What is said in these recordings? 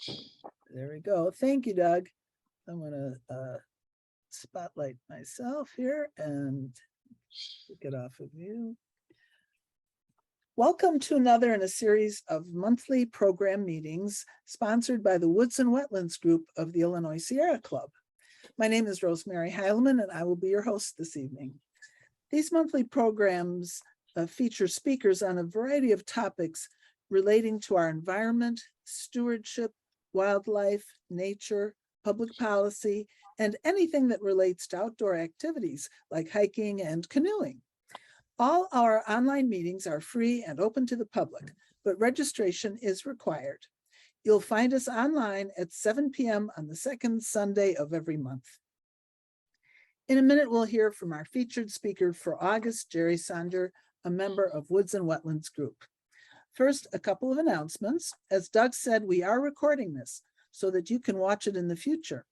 There we go. Thank you, Doug. I'm going to spotlight myself here and get off of you. Welcome to another in a series of monthly program meetings sponsored by the Woods and Wetlands group of the Illinois Sierra Club. My name is Rosemary Heilman, and I will be your host this evening. These monthly programs feature speakers on a variety of topics relating to our environment, stewardship, wildlife, nature, public policy, and anything that relates to outdoor activities like hiking and canoeing. All our online meetings are free and open to the public, but registration is required. You'll find us online at 7 p.m. on the second Sunday of every month. In a minute, we'll hear from our featured speaker for August, Gerri Songer, a member of Woods and Wetlands Group. First, a couple of announcements. As Doug said, we are recording this so that you can watch it in the future.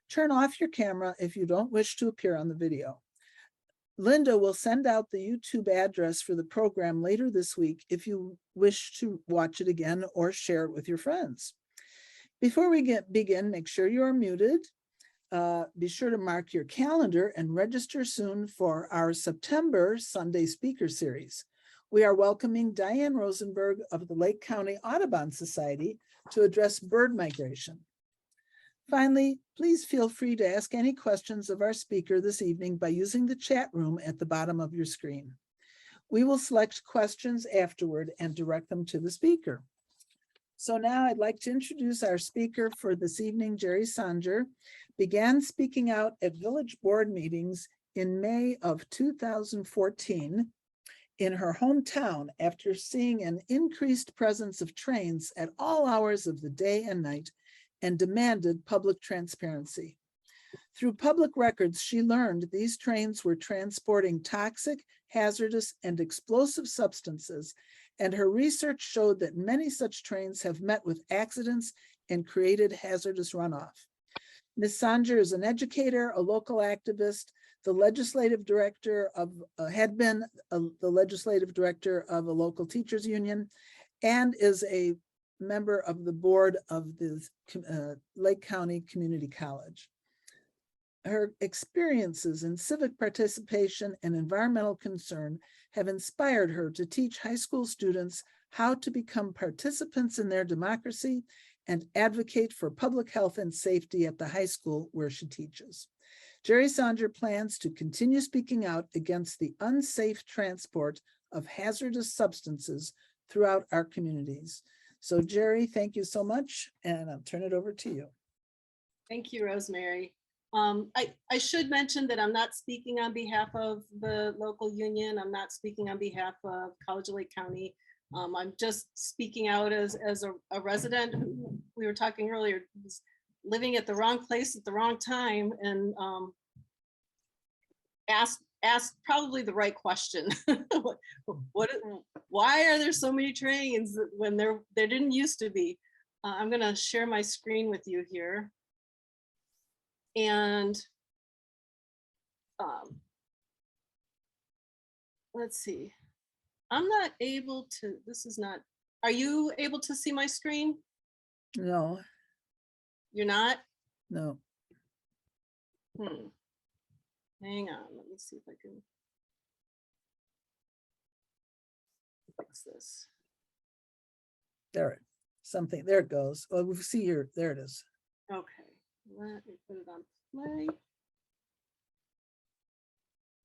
Turn off your camera if you don't wish to appear on the video. Linda will send out the YouTube address for the program later this week if you wish to watch it again or share it with your friends. Before we begin, make sure you are muted. Be sure to mark your calendar and register soon for our September Sunday Speaker Series. We are welcoming Diane Rosenberg of the Lake County Audubon Society to address bird migration. Finally, please feel free to ask any questions of our speaker this evening by using the chat room at the bottom of your screen. We will select questions afterward and direct them to the speaker. So now I'd like to introduce our speaker for this evening. Gerri Songer began speaking out at village board meetings in May of 2014 in her hometown after seeing an increased presence of trains at all hours of the day and night, and demanded public transparency. Through public records, she learned these trains were transporting toxic, hazardous, and explosive substances, and her research showed that many such trains have met with accidents and created hazardous runoff. Ms. Songer is an educator, a local activist, the legislative director of, had been the legislative director of a local teachers union, and is a member of the board of the Lake County Community College. Her experiences in civic participation and environmental concern have inspired her to teach high school students how to become participants in their democracy and advocate for public health and safety at the high school where she teaches. Gerri Songer plans to continue speaking out against the unsafe transport of hazardous substances throughout our communities. So Gerri, thank you so much, and I'll turn it over to you. Thank you, Rosemary. I should mention that I'm not speaking on behalf of the local union. I'm not speaking on behalf of College of Lake County. I'm just speaking out as a resident who we were talking earlier, was living at the wrong place at the wrong time, and asked probably the right question. Why are there so many trains when there didn't used to be? I'm gonna share my screen with you here. And let's see, I'm not able to, this is not, are you able to see my screen? No. You're not? No. Hang on, let me see if I can fix this. There it goes. Oh, we see here, there it is. Okay, let me put it on play.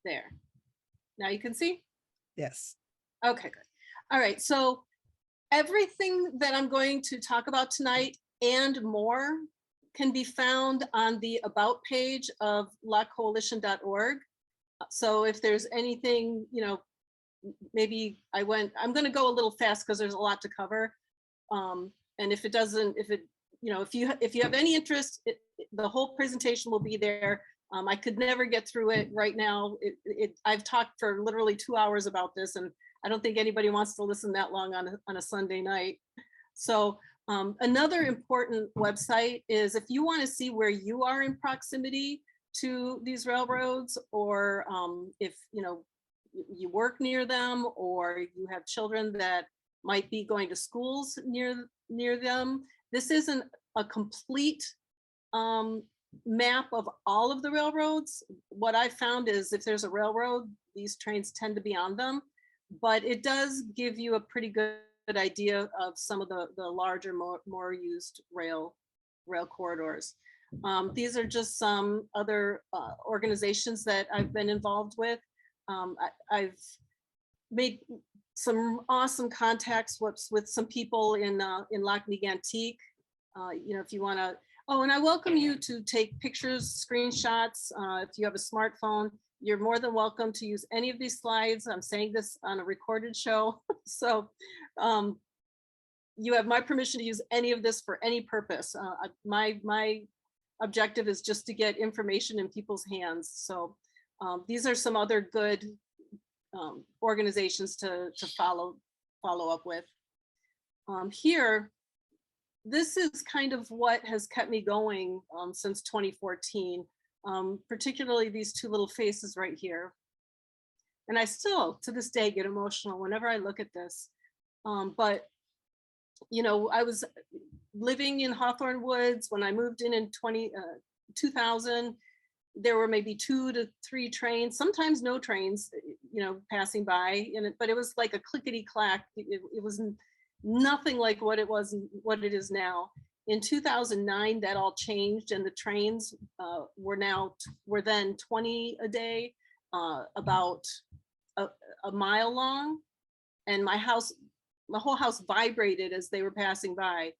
There. Now you can see? Yes. Okay, good. All right, so everything that I'm going to talk about tonight and more can be found on the About page of lockcoalition.org. So if there's anything, you know, maybe I'm going to go a little fast because there's a lot to cover. And if you have any interest, the whole presentation will be there. I could never get through it right now. I've talked for literally 2 hours about this, and I don't think anybody wants to listen that long on a Sunday night. So another important website is if you want to see where you are in proximity to these railroads, or if you work near them, or you have children that might be going to schools near them, This isn't a complete map of all of the railroads. What I found is if there's a railroad, these trains tend to be on them, but it does give you a pretty good idea of some of the larger, more used rail corridors. These are just some other organizations that I've been involved with. I've made some awesome contacts with some people in Lac-Mégantic. If you want to, oh, and I welcome you to take pictures, screenshots. If you have a smartphone, you're more than welcome to use any of these slides. I'm saying this on a recorded show. So you have my permission to use any of this for any purpose. My objective is just to get information in people's hands. So these are some other good organizations to follow up with. Here, this is kind of what has kept me going since 2014, particularly these two little faces right here. And I still, to this day, get emotional whenever I look at this. But, I was living in Hawthorne Woods when I moved in 2000. There were maybe 2 to 3 trains, sometimes no trains, passing by, but it was like a clickety clack. It was nothing like what it is now. In 2009, that all changed, and the trains were then 20 a day, about a mile long, and my whole house vibrated as they were passing by.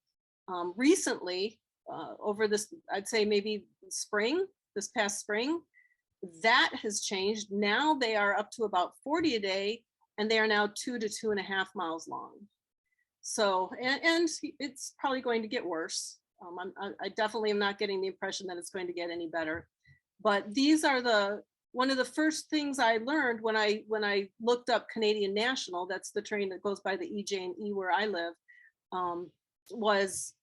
Recently, over this, I'd say maybe this past spring, that has changed. Now they are up to about 40 a day, and they are now 2 to 2.5 miles long. So, and it's probably going to get worse. I definitely am not getting the impression that it's going to get any better. But these are one of the first things I learned when I looked up Canadian National, that's the train that goes by the EJ&E where I live, was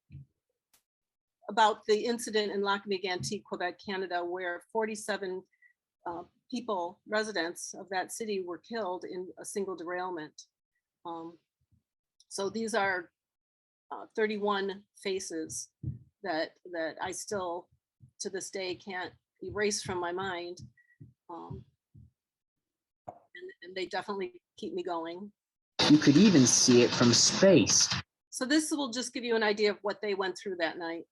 about the incident in Lac-Mégantic, Quebec, Canada, where 47 people, residents of that city, were killed in a single derailment. So these are 31 faces that I still, to this day, can't erase from my mind. And they definitely keep me going. You could even see it from space. So this will just give you an idea of what they went through that night.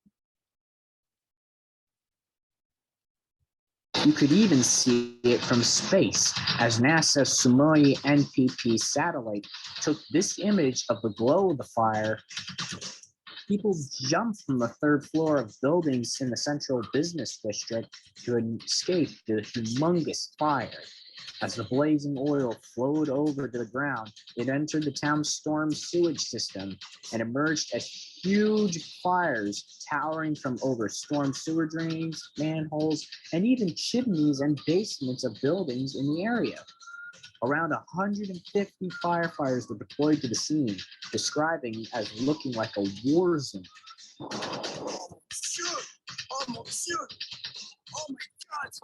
You could even see it from space as NASA's Sumoi NPP satellite took this image of the glow of the fire. People jumped from the 3rd floor of buildings in the central business district to escape the humongous fire. As the blazing oil flowed over to the ground, it entered the town's storm sewage system and emerged as huge fires towering from over storm sewer drains, manholes, and even chimneys and basements of buildings in the area. Around 150 firefighters were deployed to the scene, describing as looking like a war zone. Monsieur! Oh, monsieur! Oh my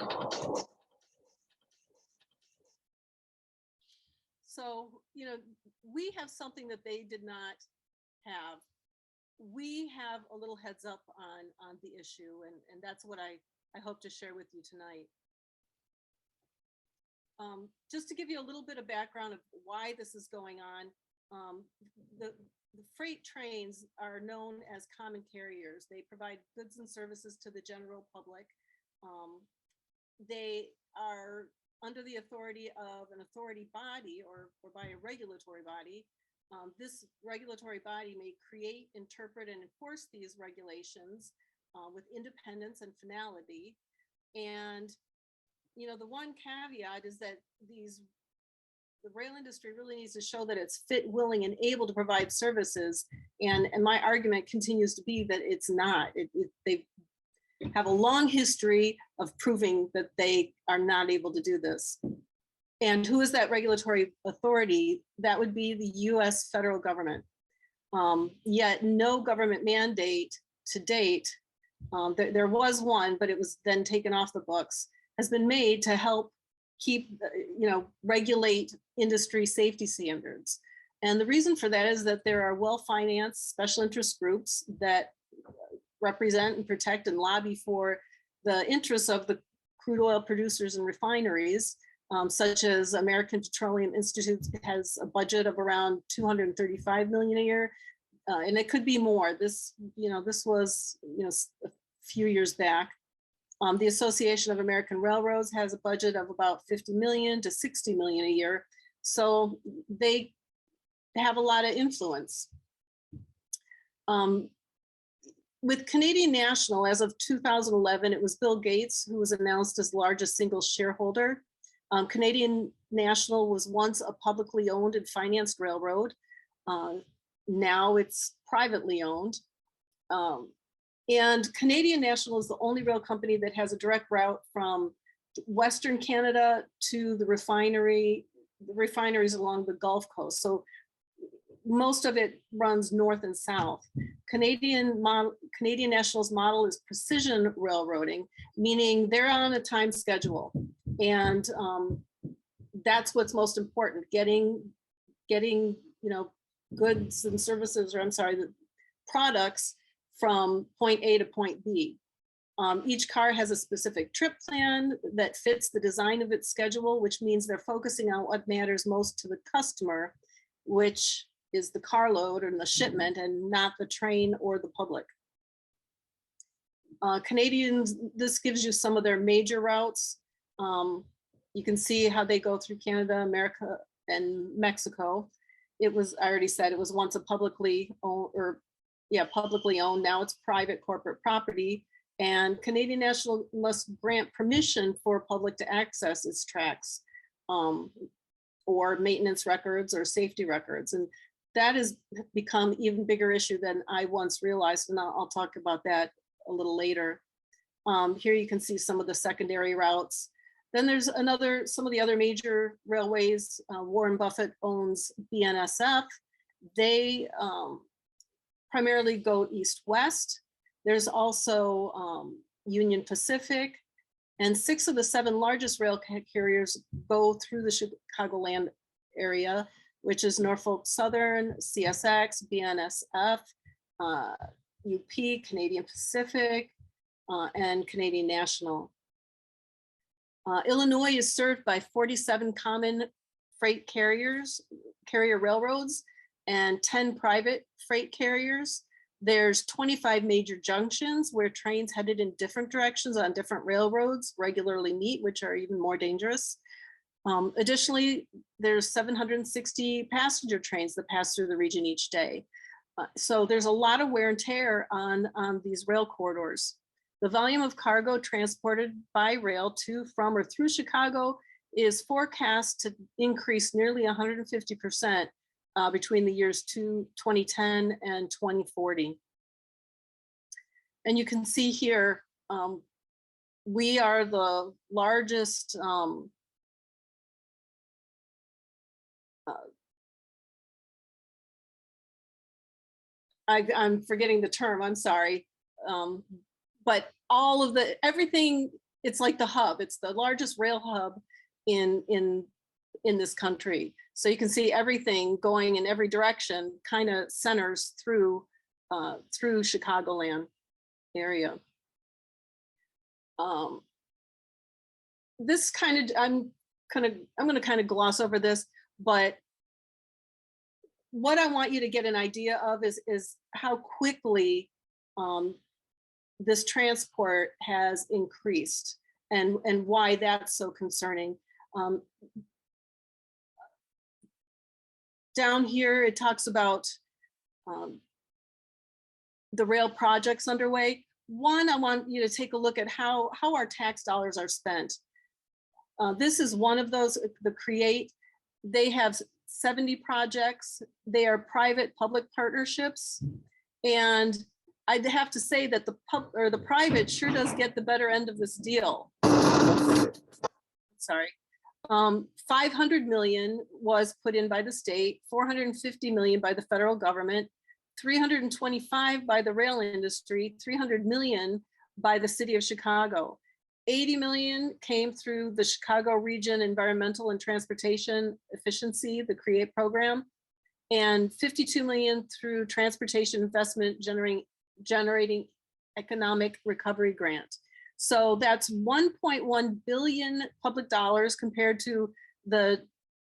God! So, we have something that they did not have. We have a little heads up on the issue, and that's what I hope to share with you tonight. Just to give you a little bit of background of why this is going on, the freight trains are known as common carriers. They provide goods and services to the general public. They are under the authority of an authority body or by a regulatory body. This regulatory body may create, interpret, and enforce these regulations with independence and finality. And the one caveat is that the rail industry really needs to show that it's fit, willing, and able to provide services. And my argument continues to be that it's not. They have a long history of proving that they are not able to do this. And who is that regulatory authority? That would be the US federal government. Yet no government mandate to date, there was one, but it was then taken off the books, has been made to help keep, regulate industry safety standards. And the reason for that is that there are well-financed special interest groups that represent and protect and lobby for the interests of the crude oil producers and refineries, such as American Petroleum Institute has a budget of around 235 million a year, and it could be more. This was a few years back. The Association of American Railroads has a budget of about 50 million to 60 million a year. So they have a lot of influence. With Canadian National, as of 2011, it was Bill Gates who was announced as the largest single shareholder. Canadian National was once a publicly owned and financed railroad. Now it's privately owned. And Canadian National is the only rail company that has a direct route from Western Canada to the refineries along the Gulf Coast. So most of it runs north and south. Canadian National's model is precision railroading, meaning they're on a time schedule. And that's what's most important, getting goods and services, or I'm sorry, the products from point A to point B. Each car has a specific trip plan that fits the design of its schedule, which means they're focusing on what matters most to the customer, which is the carload or the shipment, and not the train or the public. Canadians, this gives you some of their major routes. You can see how they go through Canada, America, and Mexico. It was, I already said, it was once a publicly owned, now it's private corporate property. And Canadian National must grant permission for public to access its tracks, or maintenance records or safety records. And that has become even bigger issue than I once realized. And I'll talk about that a little later. Here you can see some of the secondary routes. Then there's some of the other major railways. Warren Buffett owns BNSF. They primarily go east-west. There's also Union Pacific, and 6 of the 7 largest rail carriers go through the Chicagoland area, which is Norfolk Southern, CSX, BNSF, UP, Canadian Pacific, and Canadian National. Illinois is served by 47 common freight carrier railroads and 10 private freight carriers. There's 25 major junctions where trains headed in different directions on different railroads regularly meet, which are even more dangerous. Additionally, there's 760 passenger trains that pass through the region each day. So there's a lot of wear and tear on these rail corridors. The volume of cargo transported by rail to, from, or through Chicago is forecast to increase nearly 150% between the years 2010 and 2040. And you can see here, we are the largest I'm forgetting the term, I'm sorry. But all of everything, it's like the hub. It's the largest rail hub in this country. So you can see everything going in every direction kind of centers through Chicagoland area. This kind of, I'm going to kind of gloss over this, but what I want you to get an idea of is how quickly this transport has increased and why that's so concerning. Down here, it talks about the rail projects underway. One, I want you to take a look at how our tax dollars are spent. This is one of those, the CREATE. They have 70 projects. They are private public partnerships. And I'd have to say that the private sure does get the better end of this deal. Sorry. 500 million was put in by the state, 450 million by the federal government, 325 by the rail industry, 300 million by the city of Chicago. 80 million came through the Chicago Region Environmental and Transportation Efficiency, the CREATE program, and 52 million through transportation investment generating Economic Recovery Grant. So that's 1.1 billion public dollars compared to the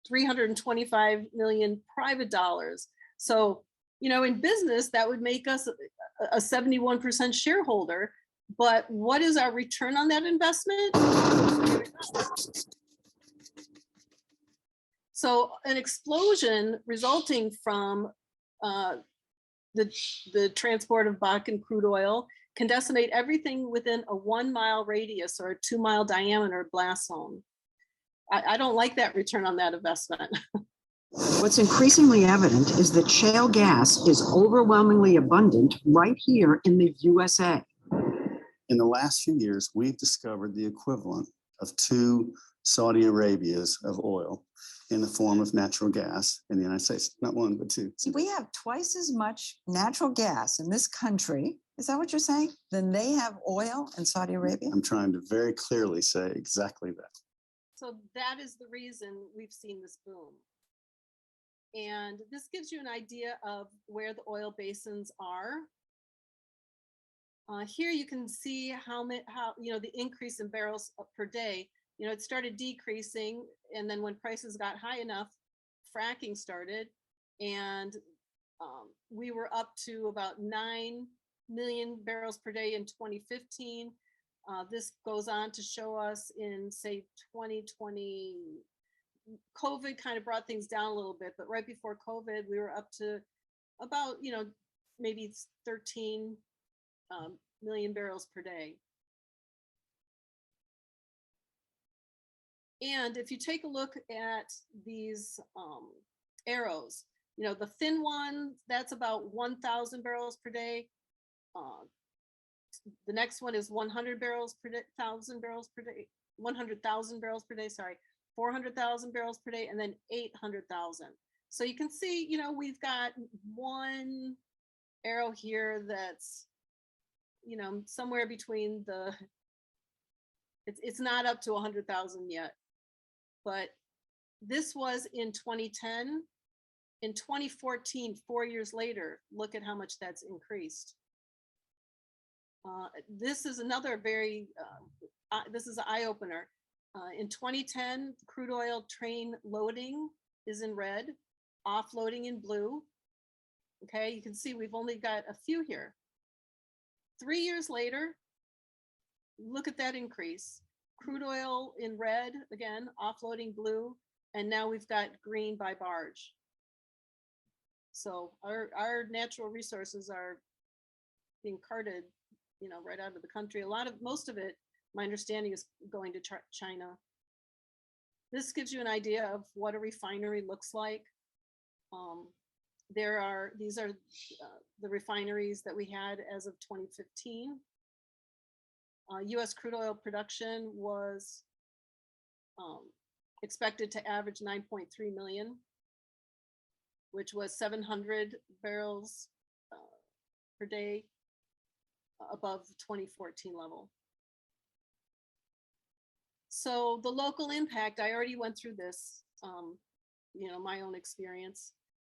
325 million private dollars. So, you know, in business, that would make us a 71% shareholder. But what is our return on that investment? So an explosion resulting from the transport of Bakken crude oil can decimate everything within a 1 mile radius or a 2 mile diameter blast zone. I don't like that return on that investment. What's increasingly evident is that shale gas is overwhelmingly abundant right here in the USA. In the last few years, we've discovered the equivalent of 2 Saudi Arabias of oil in the form of natural gas in the United States. Not 1, but 2. We have twice as much natural gas in this country, is that what you're saying, than they have oil in Saudi Arabia? I'm trying to very clearly say exactly that. So that is the reason we've seen this boom. And this gives you an idea of where the oil basins are. Here you can see how the increase in barrels per day. You know, it started decreasing, and then when prices got high enough, fracking started, and we were up to about 9 million barrels per day in 2015. This goes on to show us in, say, 2020, COVID kind of brought things down a little bit, but right before COVID, we were up to about, you know, maybe 13 million barrels per day. And if you take a look at these arrows, you know, the thin one, that's about 1,000 barrels per day. The next one is 100 barrels per day, 1,000 barrels per day, 100,000 barrels per day, sorry, 400,000 barrels per day, and then 800,000. So you can see, you know, we've got one arrow here that's, you know, somewhere between the, it's not up to 100,000 yet, but this was in 2010. In 2014, 4 years later, look at how much that's increased. This is another very, this is an eye opener. In 2010, crude oil train loading is in red, offloading in blue. Okay, you can see we've only got a few here. 3 years later, look at that increase. Crude oil in red, again, offloading blue, and now we've got green by barge. So our natural resources are being carted, you know, right out of the country. Most of it, my understanding, is going to China. This gives you an idea of what a refinery looks like. These are the refineries that we had as of 2015. US crude oil production was expected to average 9.3 million, which was 700 barrels per day above the 2014 level. So the local impact, I already went through this, you know, my own experience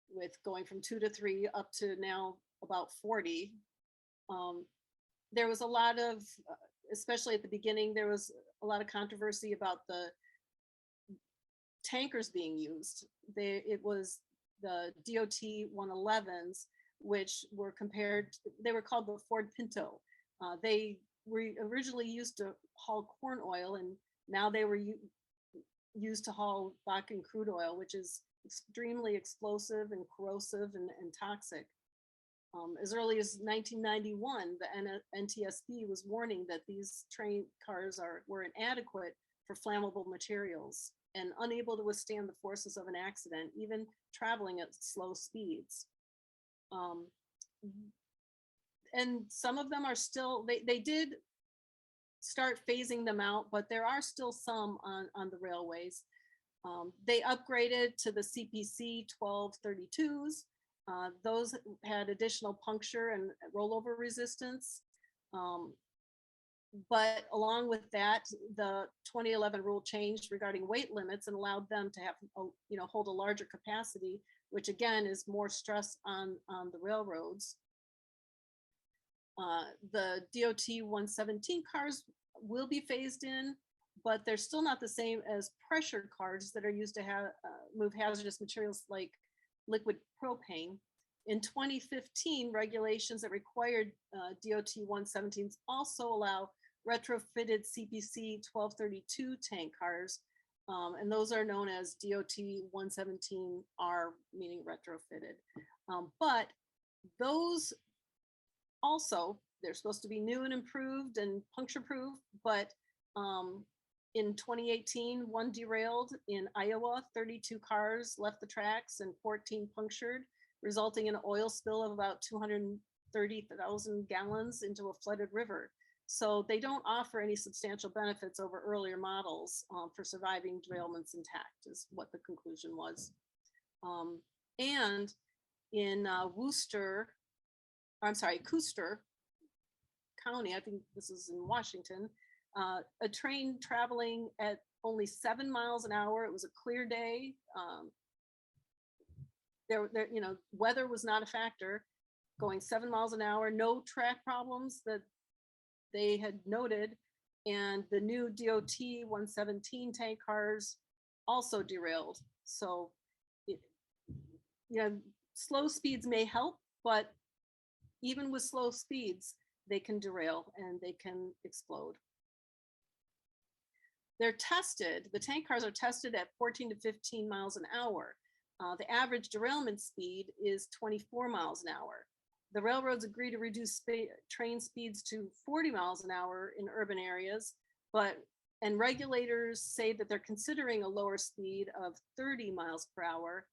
with going from 2 to 3 up to now about 40. There was a lot of, especially at the beginning, there was a lot of controversy about the tankers being used. It was the DOT 111s, which were compared, they were called the Ford Pinto. They were originally used to haul corn oil, and now they were used to haul Bakken crude oil, which is extremely explosive and corrosive and toxic. As early as 1991, the NTSB was warning that these train cars were inadequate for flammable materials and unable to withstand the forces of an accident, even traveling at slow speeds. And some of them are still, they did start phasing them out, but there are still some on the railways. They upgraded to the CPC 1232s. Those had additional puncture and rollover resistance. But along with that, the 2011 rule changed regarding weight limits and allowed them to have, you know, hold a larger capacity, which again is more stress on the railroads. The DOT 117 cars will be phased in, but they're still not the same as pressure cars that are used to move hazardous materials like liquid propane. In 2015, regulations that required DOT 117s also allow retrofitted CPC 1232 tank cars, and those are known as DOT 117R, meaning retrofitted. But those also, they're supposed to be new and improved and puncture proof, but in 2018, one derailed in Iowa, 32 cars left the tracks and 14 punctured, resulting in an oil spill of about 230,000 gallons into a flooded river. So they don't offer any substantial benefits over earlier models for surviving derailments intact, is what the conclusion was. And in Custer County, I think this is in Washington, a train traveling at only 7 miles an hour. It was a clear day. Weather was not a factor. Going 7 miles an hour, no track problems that they had noted, and the new DOT 117 tank cars also derailed. So, slow speeds may help, but even with slow speeds, they can derail and they can explode. They're tested, the tank cars are tested at 14 to 15 miles an hour. The average derailment speed is 24 miles an hour. The railroads agree to reduce train speeds to 40 miles an hour in urban areas, and regulators say that they're considering a lower speed of 30 miles per hour,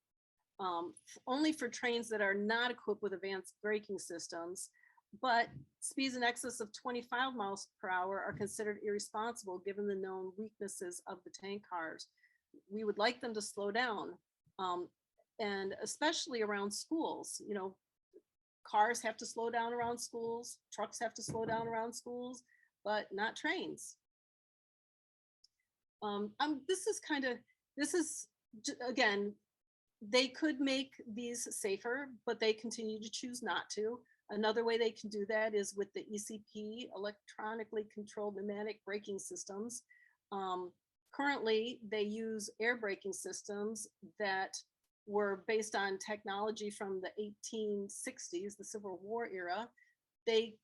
only for trains that are not equipped with advanced braking systems. But speeds in excess of 25 miles per hour are considered irresponsible given the known weaknesses of the tank cars. We would like them to slow down, and especially around schools. Cars have to slow down around schools, trucks have to slow down around schools, but not trains. Again, they could make these safer, but they continue to choose not to. Another way they can do that is with the ECP, electronically controlled pneumatic braking systems. Currently, they use air braking systems that were based on technology from the 1860s, the Civil War era. They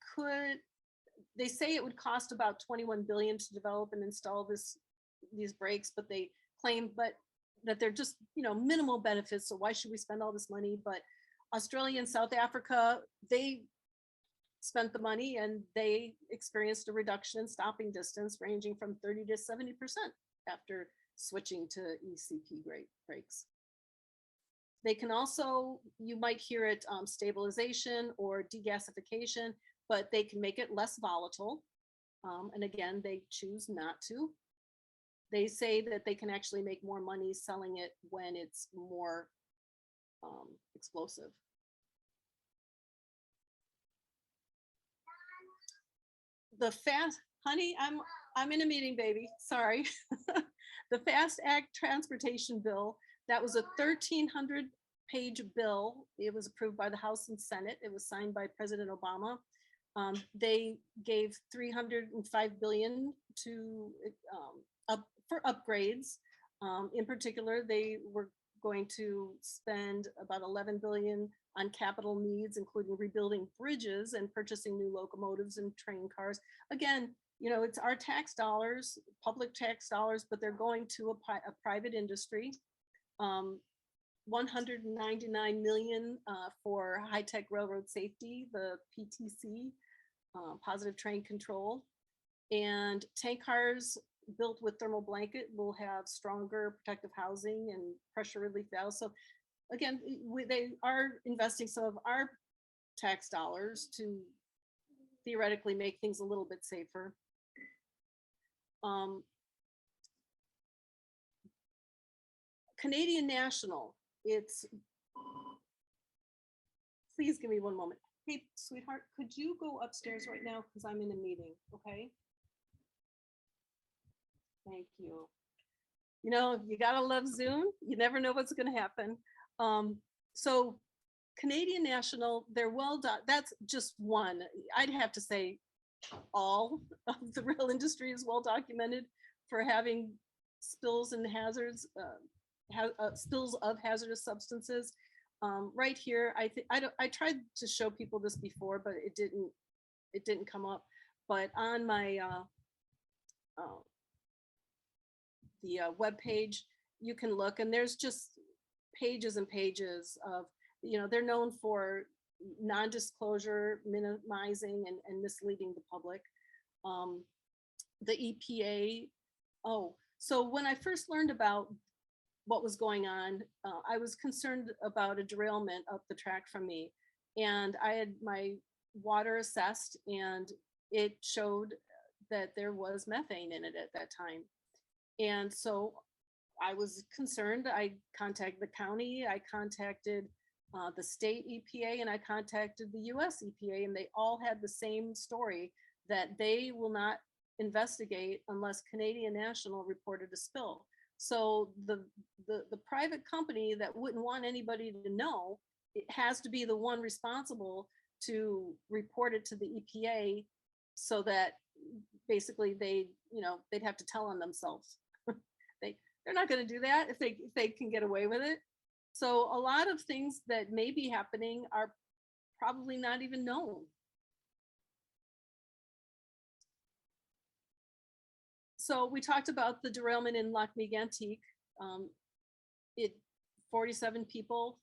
say it would cost about $21 billion to develop and install these brakes, but they claim that they're just minimal benefits. So why should we spend all this money? But Australia and South Africa, they spent the money and they experienced a reduction in stopping distance ranging from 30 to 70% after switching to ECP brakes. They can also, you might hear it, stabilization or degasification, but they can make it less volatile. And again, they choose not to. They say that they can actually make more money selling it when it's more explosive. Honey, I'm in a meeting, baby. Sorry. The FAST Act transportation bill, that was a 1,300-page bill. It was approved by the House and Senate. It was signed by President Obama. They gave $305 billion for upgrades. In particular, they were going to spend about $11 billion on capital needs, including rebuilding bridges and purchasing new locomotives and train cars. Again, it's our tax dollars, public tax dollars, but they're going to a private industry. $199 million for high-tech railroad safety, the PTC, positive train control, and tank cars built with thermal blanket will have stronger protective housing and pressure relief valves. So again, they are investing some of our tax dollars to theoretically make things a little bit safer. Canadian National, please give me one moment. Hey, sweetheart, could you go upstairs right now? Because I'm in a meeting, okay? Thank you. You gotta love Zoom. You never know what's gonna happen. So Canadian National, they're that's just one. I'd have to say all of the rail industry is well documented for having spills and hazards, spills of hazardous substances. Right here, I tried to show people this before, but it didn't come up. But on my web page, you can look, and there's just pages and pages of, they're known for non-disclosure, minimizing, and misleading the public. The EPA. Oh, so when I first learned about what was going on, I was concerned about a derailment up the track from me, and I had my water assessed, and it showed that there was methane in it at that time. And so I was concerned. I contacted the county, I contacted the state EPA, and I contacted the US EPA, and they all had the same story, that they will not investigate unless Canadian National reported a spill. So the private company that wouldn't want anybody to know, it has to be the one responsible to report it to the EPA, so that basically they'd have to tell on themselves. They're not going to do that if they can get away with it. So a lot of things that may be happening are probably not even known. So we talked about the derailment in Lac Mégantic. 47 people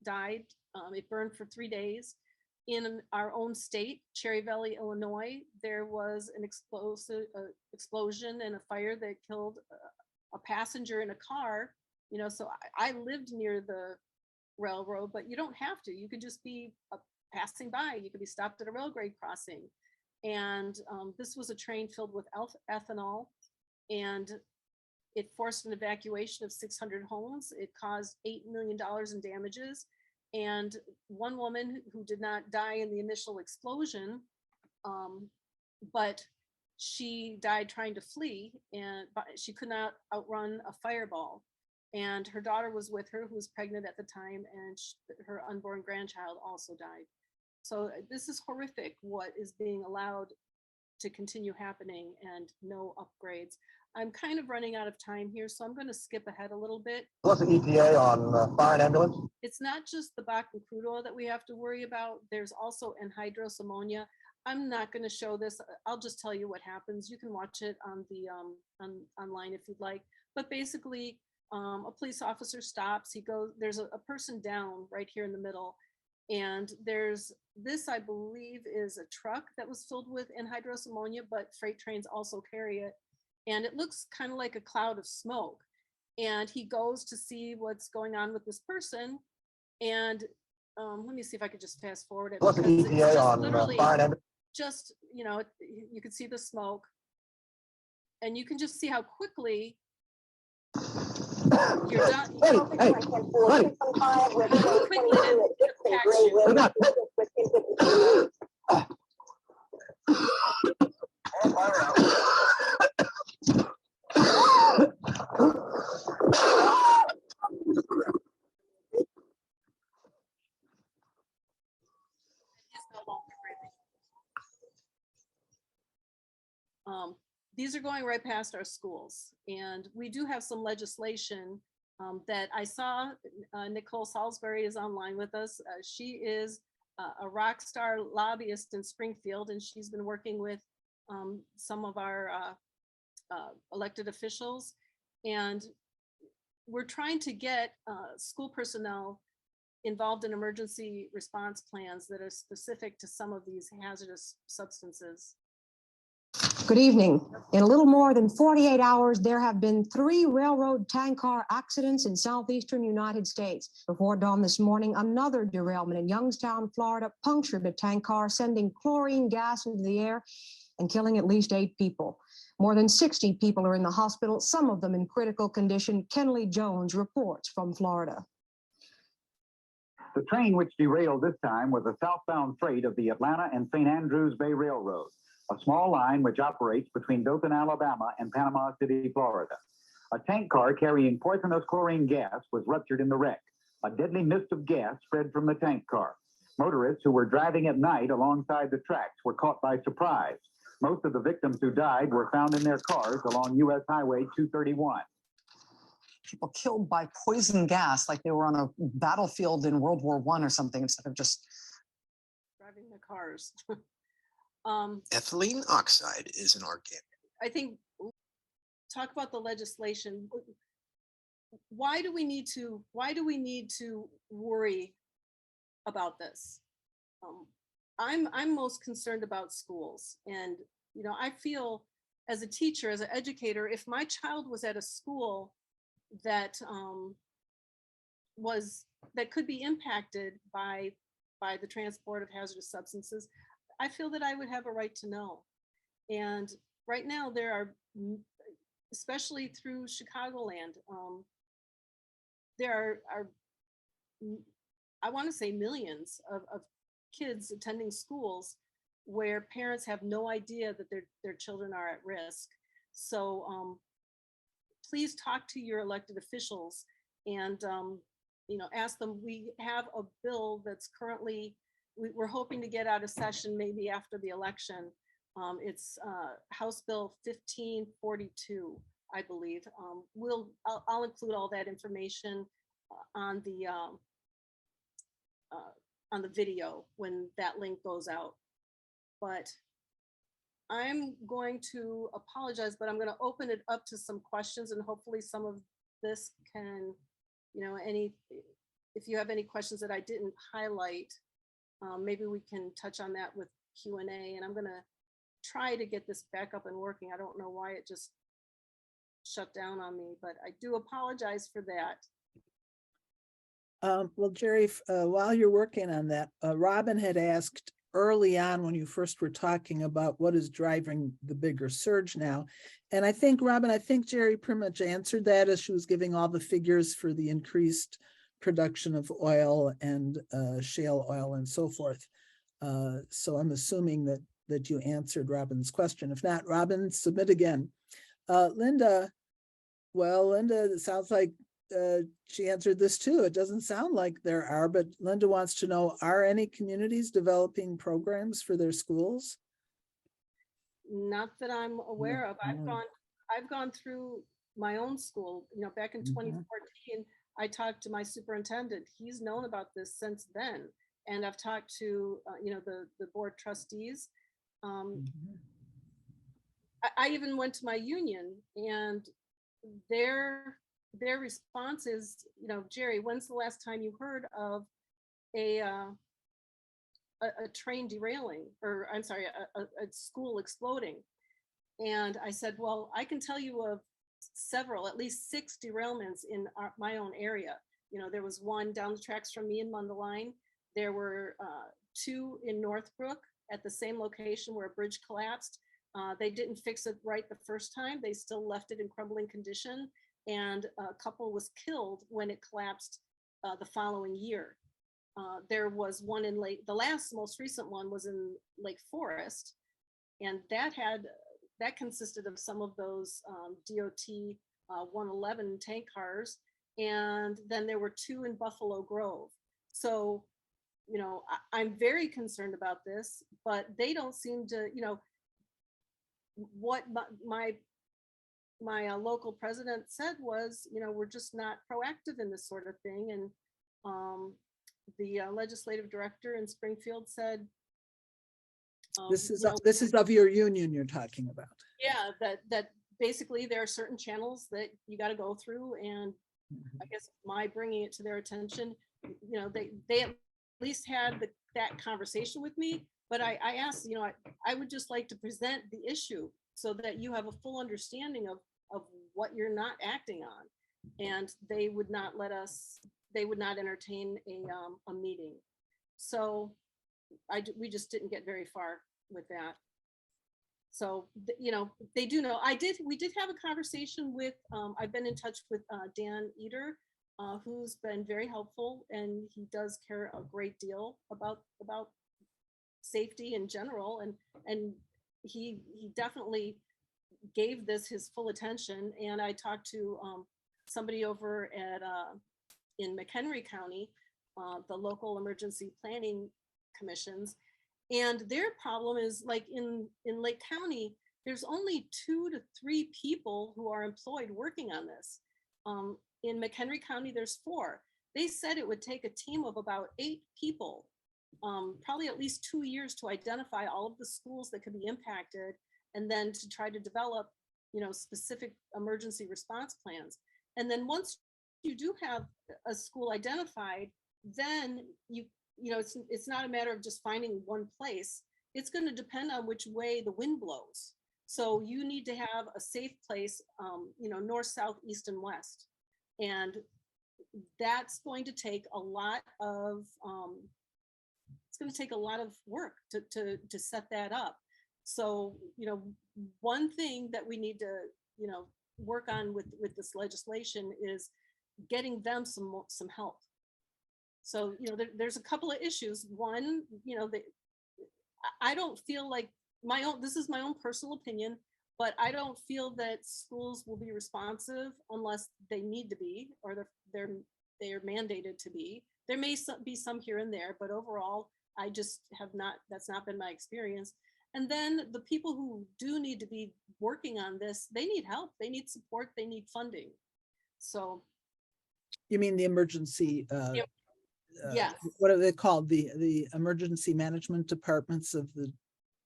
died. It burned for 3 days. In our own state, Cherry Valley, Illinois, there was an explosion and a fire that killed a passenger in a car. So I lived near the railroad, but you don't have to. You could just be passing by. You could be stopped at a rail grade crossing. And this was a train filled with ethanol, and it forced an evacuation of 600 homes. It caused $8 million in damages. And one woman who did not die in the initial explosion, but she died trying to flee, but she could not outrun a fireball. And her daughter was with her, who was pregnant at the time, and her unborn grandchild also died. So this is horrific, what is being allowed to continue happening, and no upgrades. I'm kind of running out of time here, so I'm going to skip ahead a little bit. What's the EPA on fire and ambulance? It's not just the Bakken crude oil that we have to worry about. There's also anhydrous ammonia. I'm not going to show this. I'll just tell you what happens. You can watch it on the online if you'd like. But basically, a police officer stops. He goes. There's a person down right here in the middle, and there's this, I believe, is a truck that was filled with anhydrous ammonia, but freight trains also carry it. And it looks kind of like a cloud of smoke. And he goes to see what's going on with this person. And let me see if I could just fast forward it. What's the EPA on fire and ambulance? Just, you can see the smoke. And you can just see how quickly you're done. Hey, Quickly to catch you. These are going right past our schools, and we do have some legislation that I saw. Nicole Salisbury is online with us. She is a rock star lobbyist in Springfield, and she's been working with some of our elected officials, and we're trying to get school personnel involved in emergency response plans that are specific to some of these hazardous substances. Good evening. In a little more than 48 hours, there have been 3 railroad tank car accidents in southeastern United States. Before dawn this morning, another derailment in Youngstown, Florida, punctured a tank car, sending chlorine gas into the air and killing at least 8 people. More than 60 people are in the hospital, some of them in critical condition. Kenley Jones reports from Florida. The train which derailed this time was a southbound freight of the Atlanta and St. Andrews Bay Railroad, a small line which operates between Dothan, Alabama and Panama City, Florida. A tank car carrying poisonous chlorine gas was ruptured in the wreck. A deadly mist of gas spread from the tank car. Motorists who were driving at night alongside the tracks were caught by surprise. Most of the victims who died were found in their cars along U.S. Highway 231. People killed by poison gas like they were on a battlefield in World War I or something, instead of just driving the cars. Ethylene oxide is an organic. I think talk about the legislation. Why do we need to worry about this? I'm most concerned about schools, and I feel as a teacher, as an educator, if my child was at a school that could be impacted by the transport of hazardous substances, I feel that I would have a right to know. And right now there are, especially through Chicagoland, there are I want to say millions of kids attending schools where parents have no idea that their children are at risk. So please talk to your elected officials and ask them. We have a bill that's currently, we're hoping to get out of session maybe after the election. It's House Bill 1542, I believe. I'll include all that information on the video when that link goes out. But I'm going to apologize, but I'm going to open it up to some questions, and hopefully some of this can, if you have any questions that I didn't highlight, maybe we can touch on that with Q&A. And I'm going to try to get this back up and working. I don't know why it just shut down on me, but I do apologize for that. Well, Gerri, while you're working on that, Robin had asked early on when you first were talking about what is driving the bigger surge now. And I think, Robin, Gerri pretty much answered that as she was giving all the figures for the increased production of oil and shale oil and so forth. So I'm assuming that you answered Robin's question. If not, Robin, submit again. Linda, it sounds like she answered this too. It doesn't sound like there are, but Linda wants to know, are any communities developing programs for their schools? Not that I'm aware of. I've gone through my own school, back in 2014, I talked to my superintendent. He's known about this since then. And I've talked to, the board trustees. I even went to my union, and their response is, Gerri, when's the last time you heard of a train derailing, or I'm sorry, a school exploding? And I said, well, I can tell you of several, at least 6 derailments in my own area. There was one down the tracks from me in Mundelein. There were 2 in Northbrook at the same location where a bridge collapsed. They didn't fix it right the first time. They still left it in crumbling condition. And a couple was killed when it collapsed the following year. There was one in most recent one was in Lake Forest, and that consisted of some of those DOT 111 tank cars, and then there were 2 in Buffalo Grove. So, I'm very concerned about this, but they don't seem to, what my local president said was, we're just not proactive in this sort of thing. And the legislative director in Springfield said, this is of your union you're talking about. Yeah, that basically there are certain channels that you got to go through, and I guess my bringing it to their attention, they at least had that conversation with me. But I asked, I would just like to present the issue so that you have a full understanding of what you're not acting on. And they would not entertain a meeting. So we just didn't get very far with that. So, they do know. We did have a conversation with, I've been in touch with Dan Eder, who's been very helpful, and he does care a great deal about safety in general. And he definitely gave this his full attention. And I talked to somebody over at in McHenry County, the local emergency planning commissions. And their problem is like in Lake County, there's only 2 to 3 people who are employed working on this. In McHenry County, there's 4. They said it would take a team of about 8 people, probably at least 2 years to identify all of the schools that could be impacted, and then to try to develop, specific emergency response plans. And then once you do have a school identified, then it's not a matter of just finding one place. It's going to depend on which way the wind blows. So you need to have a safe place, north, south, east, and west. And that's going to take a lot of, work to set that up. So, one thing that we need to, work on with this legislation is getting them some help. So, there's a couple of issues. One, I don't feel like this is my own personal opinion, but I don't feel that schools will be responsive unless they need to be, or they're mandated to be. There may be some here and there, but overall, I just that's not been my experience. And then the people who do need to be working on this, they need help, they need support, they need funding. So. You mean the emergency, yes. What are they called? The emergency management departments of the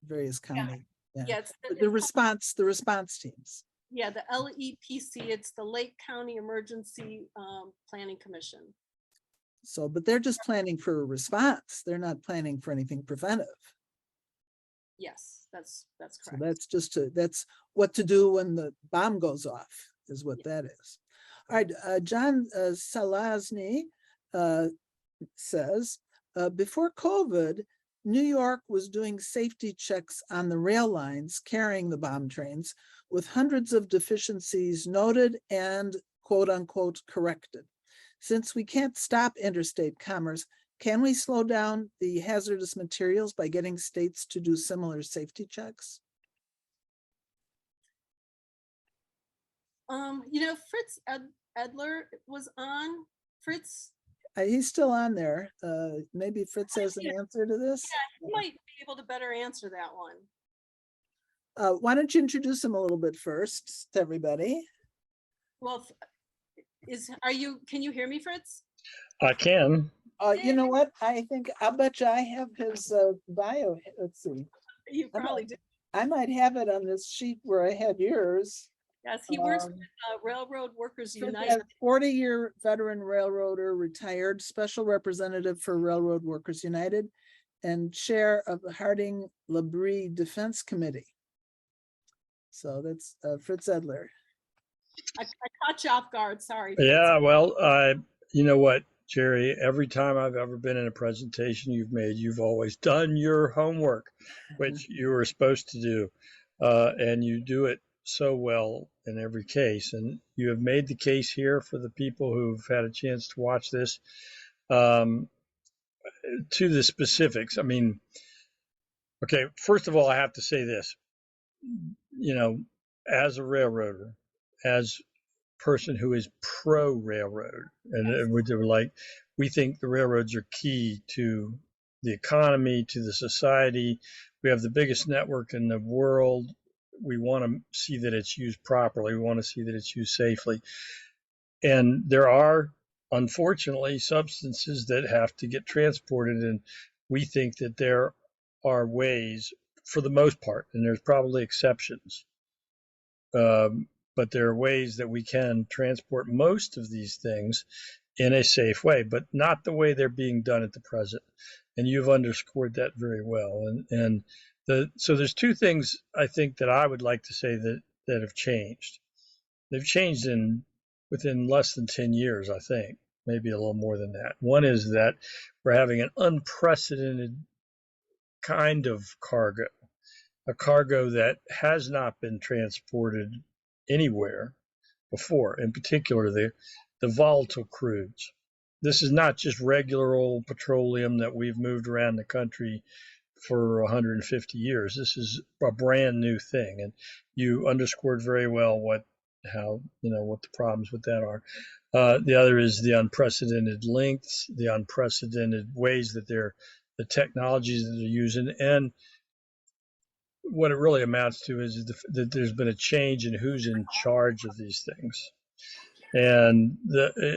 various county. Yeah. Yes. The response teams. Yeah, the LEPC, it's the Lake County Emergency Planning Commission. So, but they're just planning for a response. They're not planning for anything preventive. Yes, that's So correct. that's what to do when the bomb goes off, is what that is. All right, John Salazny says, before COVID, New York was doing safety checks on the rail lines carrying the bomb trains, with hundreds of deficiencies noted and quote unquote corrected. Since we can't stop interstate commerce, can we slow down the hazardous materials by getting states to do similar safety checks? Fritz Edler was on. Fritz. He's still on there. Maybe Fritz has an answer to this. Yeah, he might be able to better answer that one. Why don't you introduce him a little bit first to everybody? Well, can you hear me, Fritz? I can. You know what? I'll bet you I have his bio. Let's see. You probably do. I might have it on this sheet where I had yours. Yes, he works with Railroad Workers United. 40-year veteran railroader, retired, special representative for Railroad Workers United, and chair of the Harding-Labrie Defense Committee. So that's Fritz Edler. I caught you off guard, sorry. Yeah, well, you know what, Gerri, every time I've ever been in a presentation you've made, you've always done your homework, which you were supposed to do, and you do it so well in every case. And you have made the case here for the people who've had a chance to watch this, to the specifics. I mean, okay, first of all, I have to say this, as a railroader, as person who is pro railroad, and we think the railroads are key to the economy, to the society. We have the biggest network in the world. We want to see that it's used properly. We want to see that it's used safely. And there are, unfortunately, substances that have to get transported. And we think that there are ways, for the most part, and there's probably exceptions, but there are ways that we can transport most of these things in a safe way, but not the way they're being done at the present. And you've underscored that very well. So there's two things I think that I would like to say that have changed. They've changed within less than 10 years, I think, maybe a little more than that. One is that we're having an unprecedented kind of cargo, a cargo that has not been transported anywhere before, in particular the volatile crudes. This is not just regular old petroleum that we've moved around the country for 150 years. This is a brand new thing, and you underscored very well what the problems with that are. The other is the unprecedented lengths, the unprecedented ways that the technologies that they're using. And what it really amounts to is that there's been a change in who's in charge of these things. And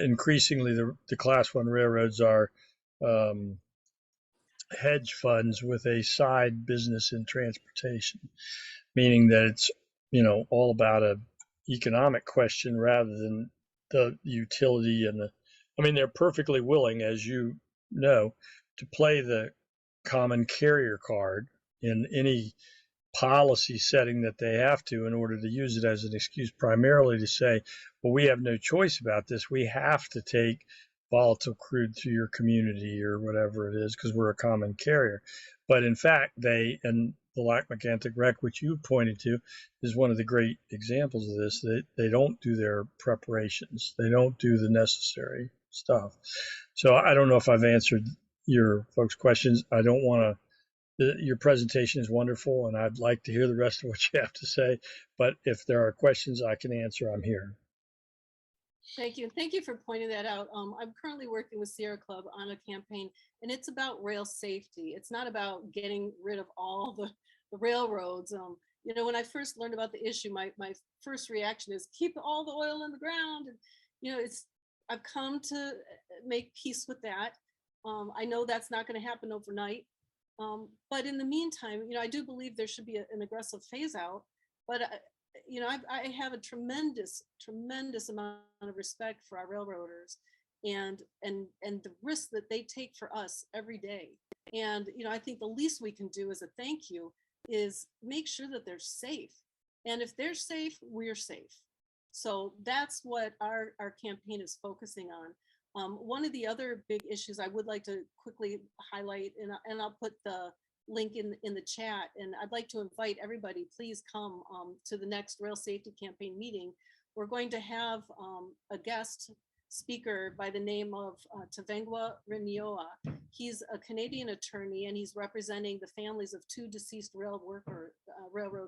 increasingly, the Class 1 railroads are hedge funds with a side business in transportation, meaning that it's, all about a economic question rather than the utility and they're perfectly willing, as you know, to play the common carrier card in any policy setting that they have to, in order to use it as an excuse primarily to say, well, we have no choice about this. We have to take volatile crude through your community or whatever it is because we're a common carrier. But in fact, and the Lac-Mégantic wreck, which you pointed to, is one of the great examples of this. They don't do their preparations. They don't do the necessary stuff. So I don't know if I've answered your folks' questions. I don't want to. Your presentation is wonderful, and I'd like to hear the rest of what you have to say. But if there are questions I can answer, I'm here. Thank you. Thank you for pointing that out. I'm currently working with Sierra Club on a campaign, and it's about rail safety. It's not about getting rid of all the railroads. When I first learned about the issue, my first reaction is keep all the oil in the ground. And, I've come to make peace with that. I know that's not going to happen overnight. But in the meantime, I do believe there should be an aggressive phase out. But, I have a tremendous amount of respect for our railroaders and the risks that they take for us every day. And, I think the least we can do as a thank you is make sure that they're safe. And if they're safe, we're safe. So that's what our campaign is focusing on. One of the other big issues I would like to quickly highlight, and I'll put the link in the chat, and I'd like to invite everybody, please come to the next Rail Safety Campaign meeting. We're going to have a guest speaker by the name of Tavengwa Renyoa. He's a Canadian attorney, and he's representing the families of 2 deceased railroad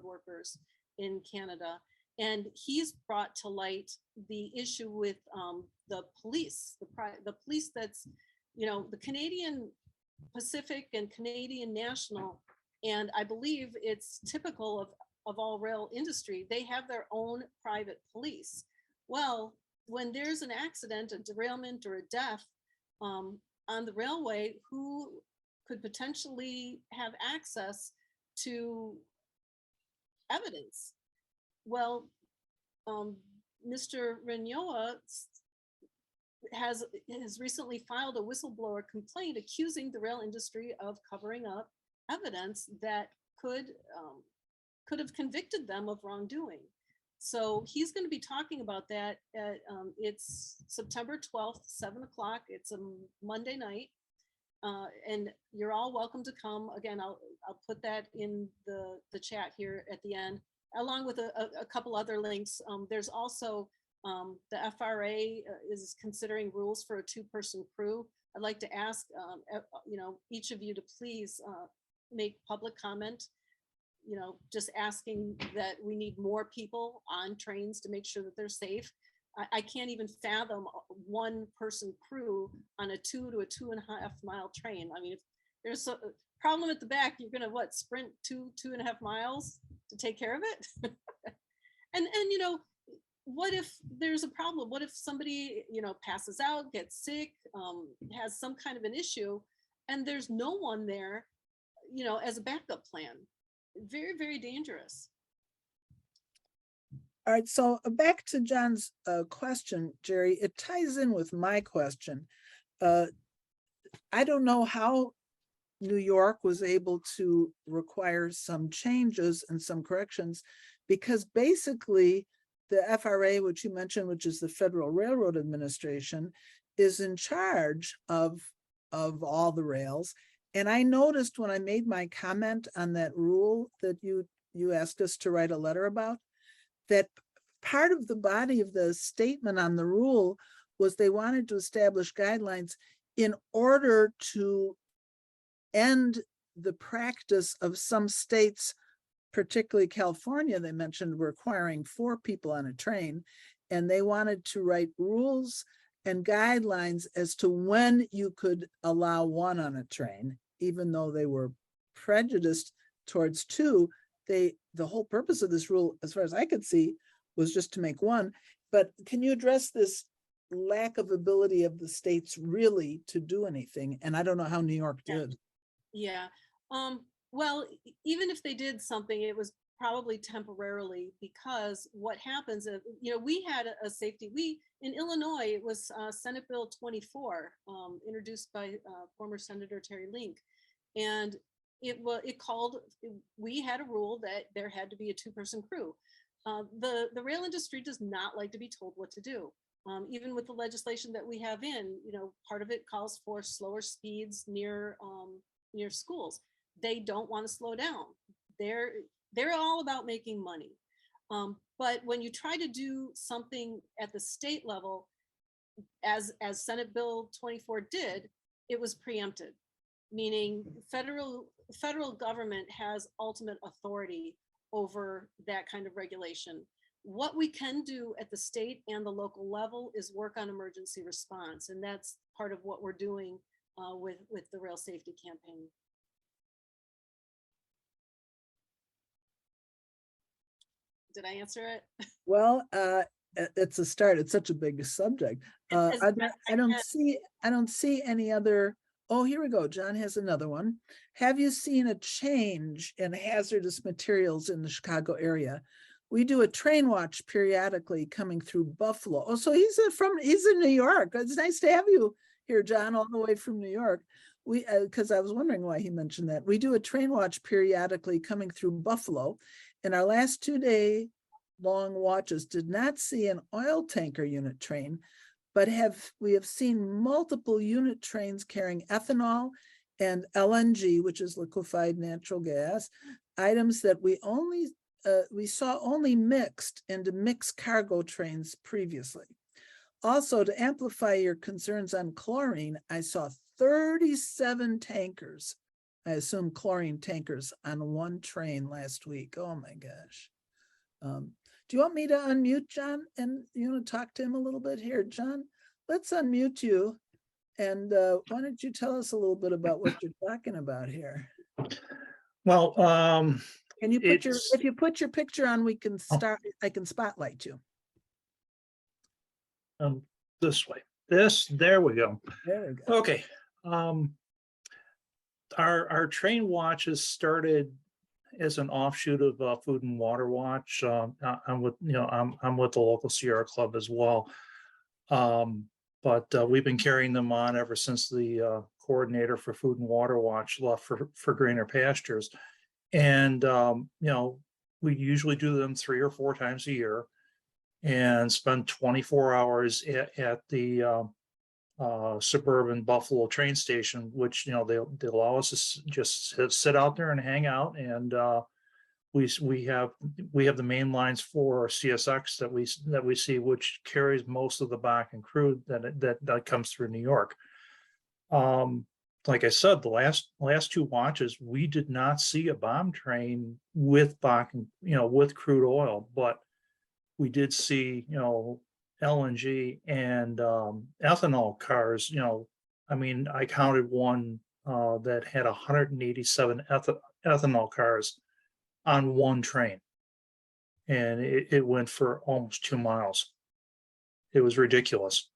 workers in Canada. And he's brought to light the issue with the police, the police that's, the Canadian Pacific and Canadian National, and I believe it's typical of all rail industry, they have their own private police. Well, when there's an accident, a derailment, or a death on the railway, who could potentially have access to evidence? Well, Mr. Renyoa has recently filed a whistleblower complaint accusing the rail industry of covering up evidence that could have convicted them of wrongdoing. So he's going to be talking about that at it's September 12th, 7 o'clock. It's a Monday night. And you're all welcome to come. Again, I'll put that in the chat here at the end, along with a couple other links. There's also the FRA is considering rules for a 2-person crew. I'd like to ask each of you to please make public comment, just asking that we need more people on trains to make sure that they're safe. I can't even fathom 1-person crew on a 2 to 2.5 mile train. I mean, if there's a problem at the back, you're gonna sprint 2.5 miles to take care of it. and what if there's a problem? What if somebody passes out, gets sick, has some kind of an issue, and there's no one there as a backup plan? Very, very dangerous. All right, so back to John's question, Gerri, it ties in with my question. I don't know how New York was able to require some changes and some corrections, because basically the FRA, which you mentioned, which is the Federal Railroad Administration, is in charge of all the rails. And I noticed when I made my comment on that rule that you asked us to write a letter about, that part of the body of the statement on the rule was they wanted to establish guidelines in order to end the practice of some states, particularly California, they mentioned requiring 4 people on a train. and they wanted to write rules and guidelines as to when you could allow one on a train, even though they were prejudiced towards two. The whole purpose of this rule, as far as I could see, was just to make one. But can you address this lack of ability of the states really to do anything? And I don't know how New York did. Yeah. Well, even if they did something, it was probably temporarily, because what happens if, we had a safety, in Illinois, it was Senate Bill 24, introduced by former Senator Terry Link. And we had a rule that there had to be a 2-person crew. The rail industry does not like to be told what to do. Even with the legislation that we have part of it calls for slower speeds near schools. They don't want to slow down. They're all about making money. But when you try to do something at the state level, as Senate Bill 24 did, it was preempted, meaning federal government has ultimate authority over that kind of regulation. What we can do at the state and the local level is work on emergency response, and that's part of what we're doing with the rail safety campaign. Did I answer it? Well, it's a start. It's such a big subject. I don't see any other. Oh, here we go. John has another one. Have you seen a change in hazardous materials in the Chicago area? We do a train watch periodically coming through Buffalo. Oh, so he's in New York. It's nice to have you here, John, all the way from New York. Because I was wondering why he mentioned that. We do a train watch periodically coming through Buffalo. In our last 2-day long watches, did not see an oil tanker unit train, but we have seen multiple unit trains carrying ethanol and LNG, which is liquefied natural gas, items that we saw only mixed into mixed cargo trains previously. Also, to amplify your concerns on chlorine, I saw 37 tankers, I assume chlorine tankers, on one train last week. Oh my gosh. Do you want me to unmute John and you want to talk to him a little bit here? John, let's unmute you. And why don't you tell us a little bit about what you're talking about here? Well, can you if you put your picture on, we can start, I can spotlight you. This way. There we go. There we go. Okay. Our train watches started as an offshoot of Food and Water Watch. I'm with the local Sierra Club as well. But we've been carrying them on ever since the coordinator for Food and Water Watch left for greener pastures. And we usually do them 3 or 4 times a year and spend 24 hours at the suburban Buffalo train station, which they allow us to just sit out there and hang out. And we have the main lines for CSX that we see, which carries most of the back and crude that comes through New York. Like I said, the last 2 watches, we did not see a bomb train with with crude oil, but we did see LNG and ethanol cars. I counted one that had 187 ethanol cars on one train, and it went for almost 2 miles. It was ridiculous.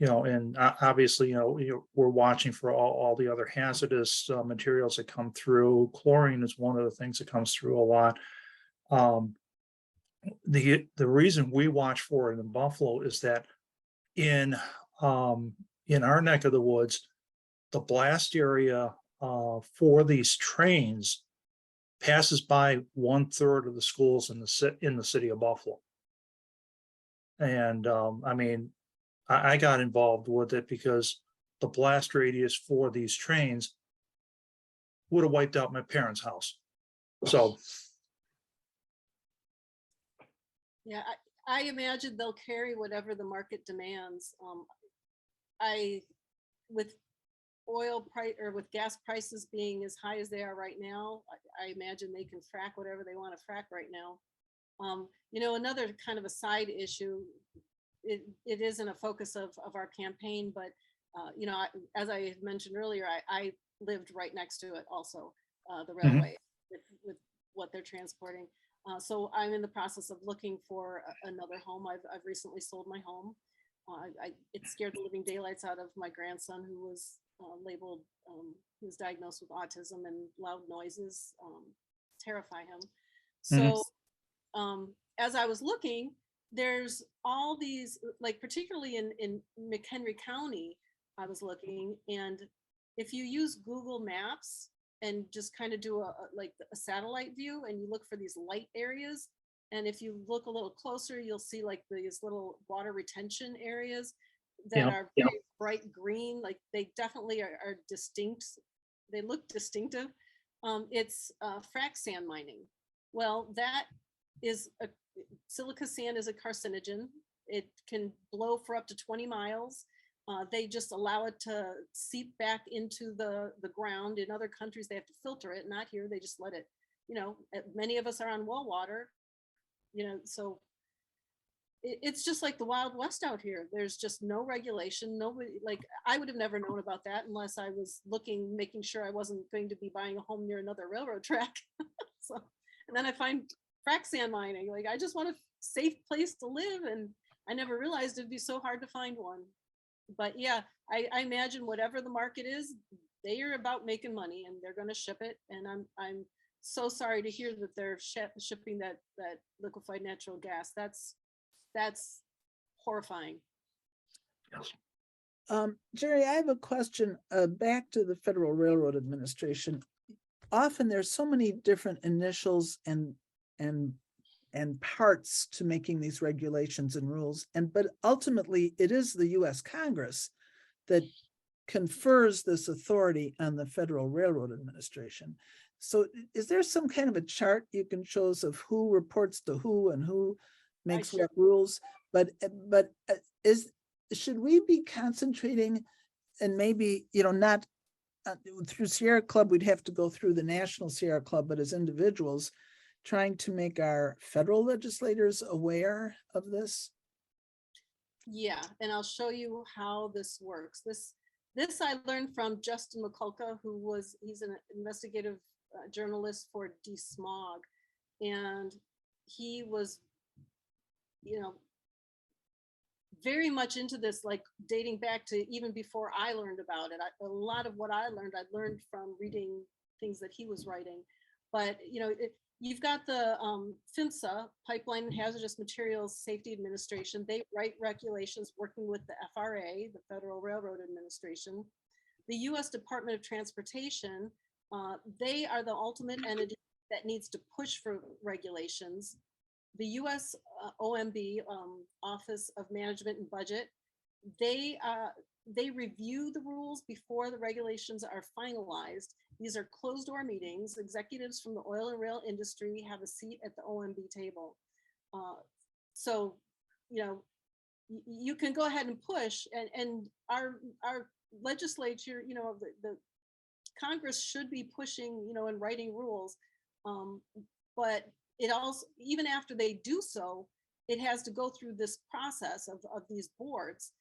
And obviously, we're watching for all the other hazardous materials that come through. Chlorine is one of the things that comes through a lot. The reason we watch for it in Buffalo is that in our neck of the woods, the blast area for these trains passes by 1/3 of the schools in the city of Buffalo. And I got involved with it because the blast radius for these trains would have wiped out my parents' house. So. Yeah, I imagine they'll carry whatever the market demands. With oil price or with gas prices being as high as they are right now, I imagine they can frack whatever they want to frack right now. You know, another kind of a side issue, it isn't a focus of our campaign, but you know, as I mentioned earlier, I lived right next to it also, the railway with what they're transporting. So I'm in the process of looking for another home. I've recently sold my home. It scared the living daylights out of my grandson, who was labeled, he was diagnosed with autism, and loud noises terrify him. So as I was looking, there's all these, like particularly in McHenry County, I was looking, and if you use Google Maps and just kind of do like a satellite view, and you look for these light areas, and if you look a little closer, you'll see like these little water retention areas that are very bright green. Like they definitely are distinct. They look distinctive. It's frac sand mining. Well, that is silica sand is a carcinogen. It can blow for up to 20 miles. They just allow it to seep back into the ground. In other countries, they have to filter it. Not here, they just let it, you know, many of us are on well water, you know, so it's just like the Wild West out here. There's just no regulation. Nobody, like, I would have never known about that unless I was looking, making sure I wasn't going to be buying a home near another railroad track. So, and then I find frac sand mining. Like, I just want a safe place to live, and I never realized it'd be so hard to find one. But yeah, I imagine whatever the market is, they are about making money, and they're going to ship it. And I'm so sorry to hear that they're shipping that liquefied natural gas. That's horrifying. Yes. Gerri, I have a question back to the Federal Railroad Administration. Often there's so many different initials and parts to making these regulations and rules, but ultimately it is the U.S. Congress that confers this authority on the Federal Railroad Administration. So is there some kind of a chart you can show us of who reports to who and who makes what rules? But should we be concentrating, and maybe, you know, not through Sierra Club, we'd have to go through the National Sierra Club, but as individuals, trying to make our federal legislators aware of this? Yeah, and I'll show you how this works. This I learned from Justin McCulka, he's an investigative journalist for DeSmog, and he was, you know, very much into this, like dating back to even before I learned about it. A lot of what I learned from reading things that he was writing. But, you know, you've got the PHMSA, Pipeline and Hazardous Materials Safety Administration. They write regulations working with the FRA, the Federal Railroad Administration. The U.S. Department of Transportation, they are the ultimate entity that needs to push for regulations. The U.S. OMB, Office of Management and Budget, they review the rules before the regulations are finalized. These are closed door meetings. Executives from the oil and rail industry have a seat at the OMB table. So, you know, you can go ahead and push, and our legislature, you know, the Congress should be pushing, you know, and writing rules. But it also, even after they do so, it has to go through this process of these boards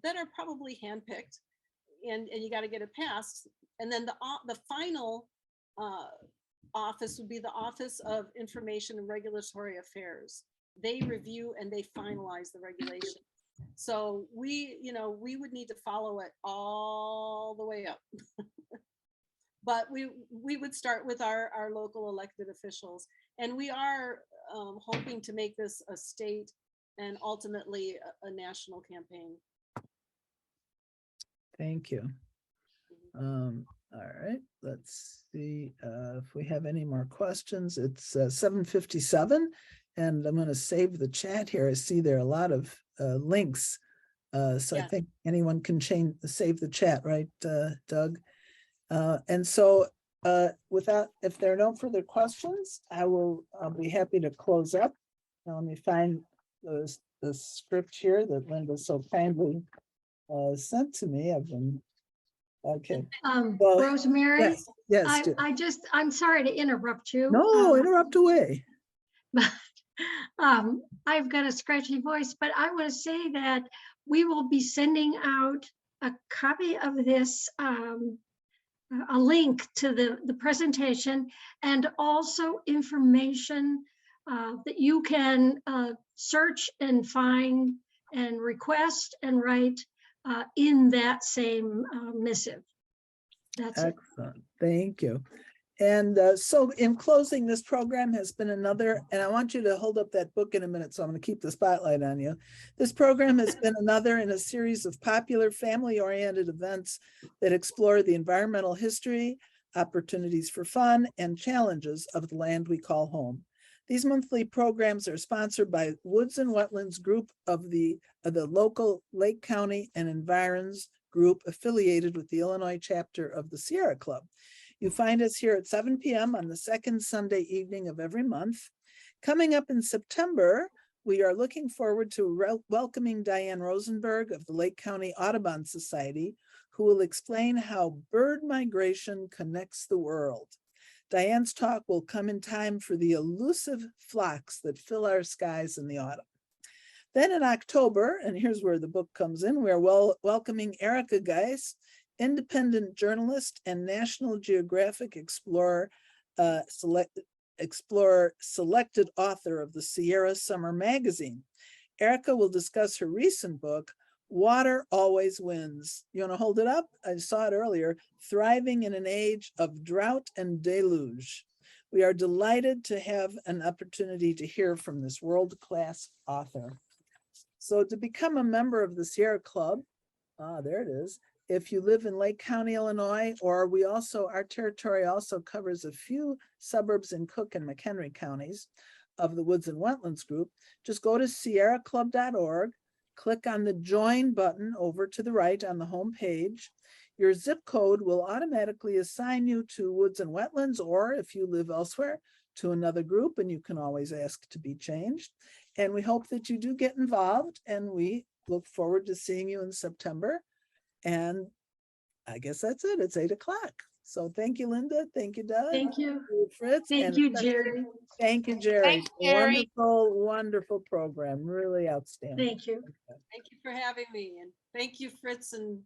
that are probably handpicked, and you got to get it passed. And then the final office would be the Office of Information and Regulatory Affairs. They review and they finalize the regulation. So we would need to follow it all the way up. But we would start with our local elected officials. And we are hoping to make this a state and ultimately a national campaign. Thank you. All right, let's see if we have any more questions. It's 7:57, and I'm going to save the chat here. I see there are a lot of links. So I think anyone can save the chat, right, Doug? And so if there are no further questions, I'll be happy to close up. Now, let me find the script here that Linda so kindly sent to me. I've been Okay. Well, Rosemary, yes, Jim. I'm sorry to interrupt you. No, interrupt away. But I've got a scratchy voice, but I want to say that we will be sending out a copy of this, a link to the presentation, and also information that you can search and find and request and write in that same missive. That's it. Excellent. Thank you. And so in closing, this program has been another, and I want you to hold up that book in a minute, so I'm going to keep the spotlight on you. This program has been another in a series of popular family-oriented events that explore the environmental history, opportunities for fun, and challenges of the land we call home. These monthly programs are sponsored by Woods and Wetlands Group of the local Lake County and Environs group affiliated with the Illinois chapter of the Sierra Club. You find us here at 7 p.m. on the second Sunday evening of every month. Coming up in September, we are looking forward to welcoming Diane Rosenberg of the Lake County Audubon Society, who will explain how bird migration connects the world. Diane's talk will come in time for the elusive flocks that fill our skies in the autumn. Then in October, and here's where the book comes in, we're welcoming Erica Geis, independent journalist and National Geographic Explorer, selected author of the Sierra Summer Magazine. Erica will discuss her recent book, Water Always Wins. You want to hold it up? I saw it earlier, Thriving in an Age of Drought and Deluge. We are delighted to have an opportunity to hear from this world-class author. So to become a member of the Sierra Club, there it is. If you live in Lake County, Illinois, or our territory also covers a few suburbs in Cook and McHenry counties of the Woods and Wetlands Group, just go to sierraclub.org, click on the join button over to the right on the home page. Your zip code will automatically assign you to Woods and Wetlands, or if you live elsewhere, to another group, and you can always ask to be changed. And we hope that you do get involved, and we look forward to seeing you in September. And I guess that's it. It's 8 o'clock. So thank you, Linda. Thank you, Doug. Thank you. Fritz. Thank you, Gerri. Thank you, Gerri. Thanks, Gerri. Wonderful, wonderful program. Really outstanding. Thank you. Thank you for having me. And thank you, Fritz and